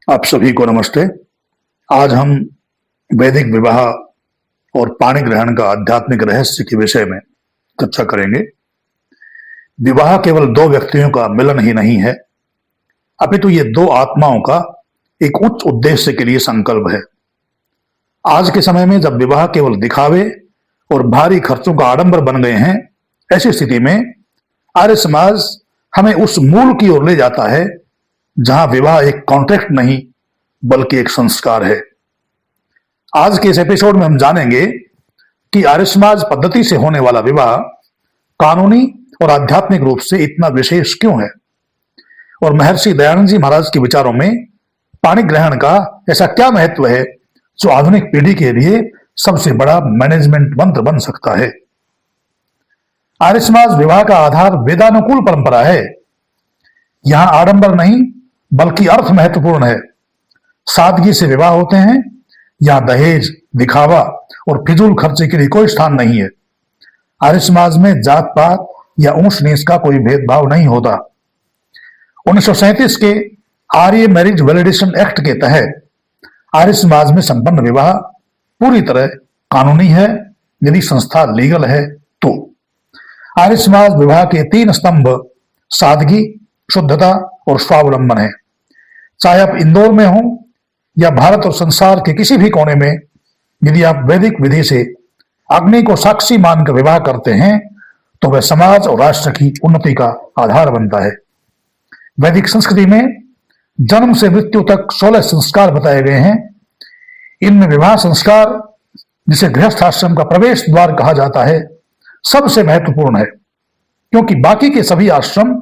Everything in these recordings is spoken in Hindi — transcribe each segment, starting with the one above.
आप सभी को नमस्ते। आज हम वैदिक विवाह और पाणी ग्रहण का आध्यात्मिक रहस्य के विषय में चर्चा करेंगे। विवाह केवल दो व्यक्तियों का मिलन ही नहीं है, अपितु ये दो आत्माओं का एक उच्च उद्देश्य के लिए संकल्प है। आज के समय में जब विवाह केवल दिखावे और भारी खर्चों का आडंबर बन गए हैं, ऐसी स्थिति में आर्य समाज हमें उस मूल की ओर ले जाता है जहां विवाह एक कॉन्ट्रैक्ट नहीं बल्कि एक संस्कार है। आज के इस एपिसोड में हम जानेंगे कि आर्य समाज पद्धति से होने वाला विवाह कानूनी और आध्यात्मिक रूप से इतना विशेष क्यों है, और महर्षि दयानंद जी महाराज के विचारों में पाणी ग्रहण का ऐसा क्या महत्व है जो आधुनिक पीढ़ी के लिए सबसे बड़ा मैनेजमेंट मंत्र बन सकता है। आर्य समाज विवाह का आधार वेदानुकूल परंपरा है। यहां आडंबर नहीं बल्कि अर्थ महत्वपूर्ण है। सादगी से विवाह होते हैं। यहां दहेज, दिखावा और फिजूल खर्चे के लिए कोई स्थान नहीं है। आर्य समाज में जात पात या ऊंच नीच का कोई भेदभाव नहीं होता। 1937 के आर्य मैरिज वैलिडेशन एक्ट के तहत आर्य समाज में संपन्न विवाह पूरी तरह कानूनी है, यदि संस्था लीगल है तो। आर्य समाज विवाह के 3 स्तंभ सादगी, शुद्धता और स्वावलंबन है। चाहे आप इंदौर में हो या भारत और संसार के किसी भी कोने में, यदि आप वैदिक विधि से अग्नि को साक्षी मानकर विवाह करते हैं तो वह समाज और राष्ट्र की उन्नति का आधार बनता है। वैदिक संस्कृति में जन्म से मृत्यु तक 16 संस्कार बताए गए हैं। इनमें विवाह संस्कार, जिसे गृहस्थाश्रम का प्रवेश द्वार कहा जाता है, सबसे महत्वपूर्ण है, क्योंकि बाकी के सभी आश्रम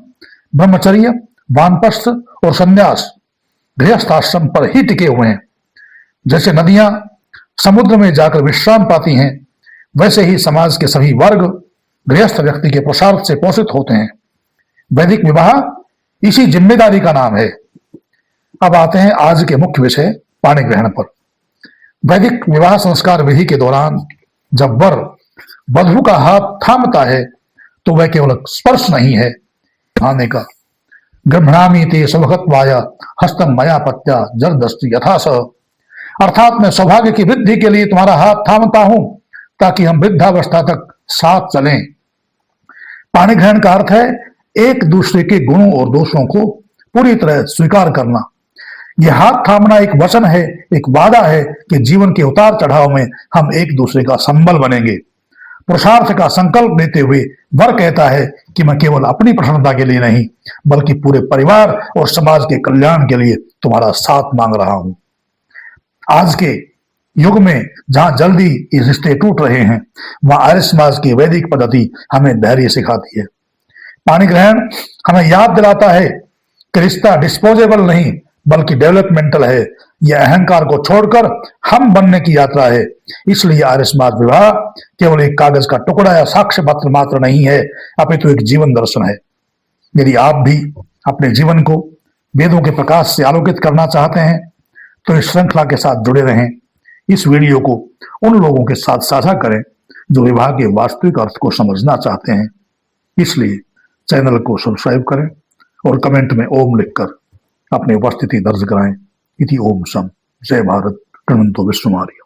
ब्रह्मचर्य, वानप्रस्थ और संन्यास गृहस्थाश्रम पर ही टिके हुए हैं। जैसे नदियां समुद्र में जाकर विश्राम पाती हैं, वैसे ही समाज के सभी वर्ग गृहस्थ व्यक्ति के पुरुषार्थ से पोषित होते हैं। वैदिक विवाह इसी जिम्मेदारी का नाम है। अब आते हैं आज के मुख्य विषय पाणी ग्रहण पर। वैदिक विवाह संस्कार विधि के दौरान जब वर वधू का हाथ थामता है तो वह केवल स्पर्श नहीं है, आने का। गृह्णामि ते सुभगत्वाय हस्तम मया पत्या जरदस्ति यथा स, अर्थात मैं सौभाग्य की वृद्धि के लिए तुम्हारा हाथ थामता हूं ताकि हम वृद्धावस्था तक साथ चलें। पाणी ग्रहण का अर्थ है एक दूसरे के गुणों और दोषों को पूरी तरह स्वीकार करना। यह हाथ थामना एक वचन है, एक वादा है कि जीवन के उतार चढ़ाव में हम एक दूसरे का संबल बनेंगे। पुरुषार्थ का संकल्प लेते हुए वर कहता है कि मैं केवल अपनी प्रसन्नता के लिए नहीं बल्कि पूरे परिवार और समाज के कल्याण के लिए तुम्हारा साथ मांग रहा हूं। आज के युग में जहां जल्दी ये रिश्ते टूट रहे हैं, वहां आर्य समाज की वैदिक पद्धति हमें धैर्य सिखाती है। पाणी ग्रहण हमें याद दिलाता है कि रिश्ता डिस्पोजेबल नहीं बल्कि डेवलपमेंटल है। यह अहंकार को छोड़कर हम बनने की यात्रा है। इसलिए आर्य समाज विवाह केवल एक कागज का टुकड़ा या साक्ष्य पत्र मात्र नहीं है, अपितु एक जीवन दर्शन है। यदि आप भी अपने जीवन को वेदों के प्रकाश से आलोकित करना चाहते हैं तो इस श्रृंखला के साथ जुड़े रहें। इस वीडियो को उन लोगों के साथ साझा करें जो विवाह के वास्तविक अर्थ को समझना चाहते हैं। इसलिए चैनल को सब्सक्राइब करें और कमेंट में ओम लिखकर अपनी उपस्थिति दर्ज कराएं। इति ओम सम। जय भारत। गणवंतो विष्णुमार्य।